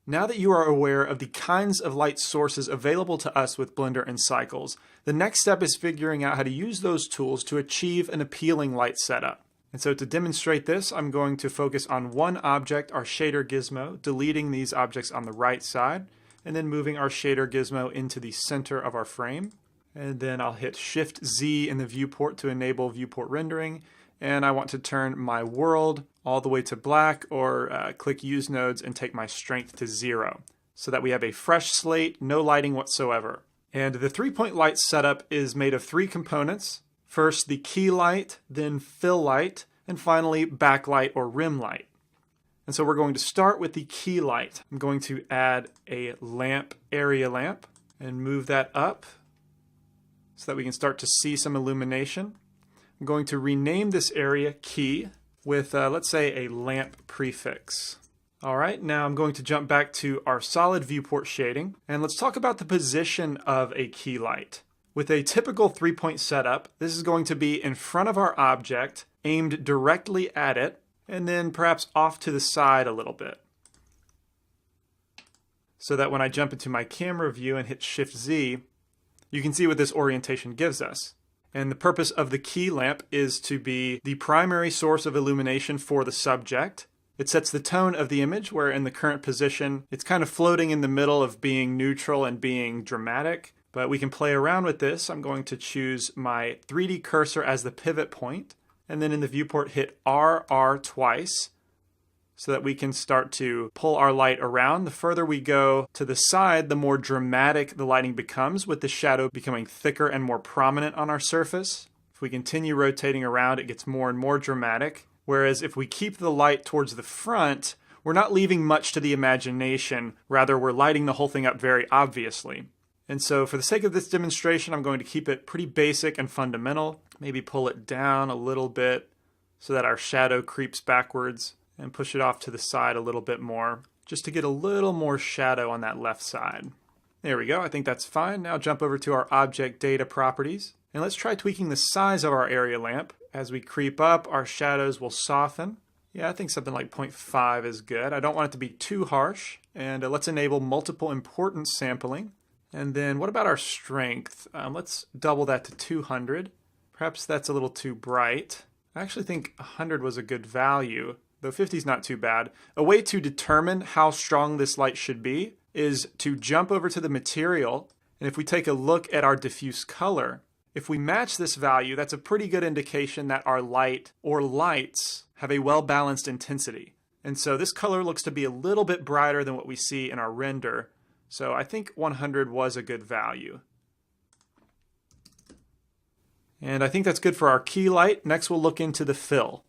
Now that you are aware of the kinds of light sources available to us with Blender and Cycles, the next step is figuring out how to use those tools to achieve an appealing light setup. And so to demonstrate this, I'm going to focus on one object, our shader gizmo, deleting these objects on the right side, and then moving our shader gizmo into the center of our frame. And then I'll hit Shift Z in the viewport to enable viewport rendering. And I want to turn my world all the way to black, or click Use Nodes and take my strength to 0, so that we have a fresh slate, no lighting whatsoever. And the 3-point light setup is made of 3 components. First, the key light, then fill light, and finally backlight or rim light. And so we're going to start with the key light. I'm going to add a lamp, area lamp, and move that up so that we can start to see some illumination. I'm going to rename this area key with, let's say, a lamp prefix. All right, now I'm going to jump back to our solid viewport shading, and let's talk about the position of a key light. With a typical 3-point setup, this is going to be in front of our object, aimed directly at it, and then perhaps off to the side a little bit. So that when I jump into my camera view and hit Shift Z, you can see what this orientation gives us. And the purpose of the key lamp is to be the primary source of illumination for the subject. It sets the tone of the image, where in the current position, it's kind of floating in the middle of being neutral and being dramatic. But we can play around with this. I'm going to choose my 3D cursor as the pivot point, and then in the viewport hit RR twice, so that we can start to pull our light around. The further we go to the side, the more dramatic the lighting becomes, with the shadow becoming thicker and more prominent on our surface. If we continue rotating around, it gets more and more dramatic. Whereas if we keep the light towards the front, we're not leaving much to the imagination. Rather, we're lighting the whole thing up very obviously. And so for the sake of this demonstration, I'm going to keep it pretty basic and fundamental. Maybe pull it down a little bit so that our shadow creeps backwards, and push it off to the side a little bit more, just to get a little more shadow on that left side. There we go, I think that's fine. Now jump over to our object data properties, and let's try tweaking the size of our area lamp. As we creep up, our shadows will soften. Yeah, I think something like 0.5 is good. I don't want it to be too harsh, and let's enable multiple importance sampling. And then what about our strength? Let's double that to 200. Perhaps that's a little too bright. I actually think 100 was a good value, though 50 is not too bad. A way to determine how strong this light should be is to jump over to the material, and if we take a look at our diffuse color, if we match this value, that's a pretty good indication that our light or lights have a well-balanced intensity. And so this color looks to be a little bit brighter than what we see in our render, so I think 100 was a good value. And I think that's good for our key light. Next we'll look into the fill.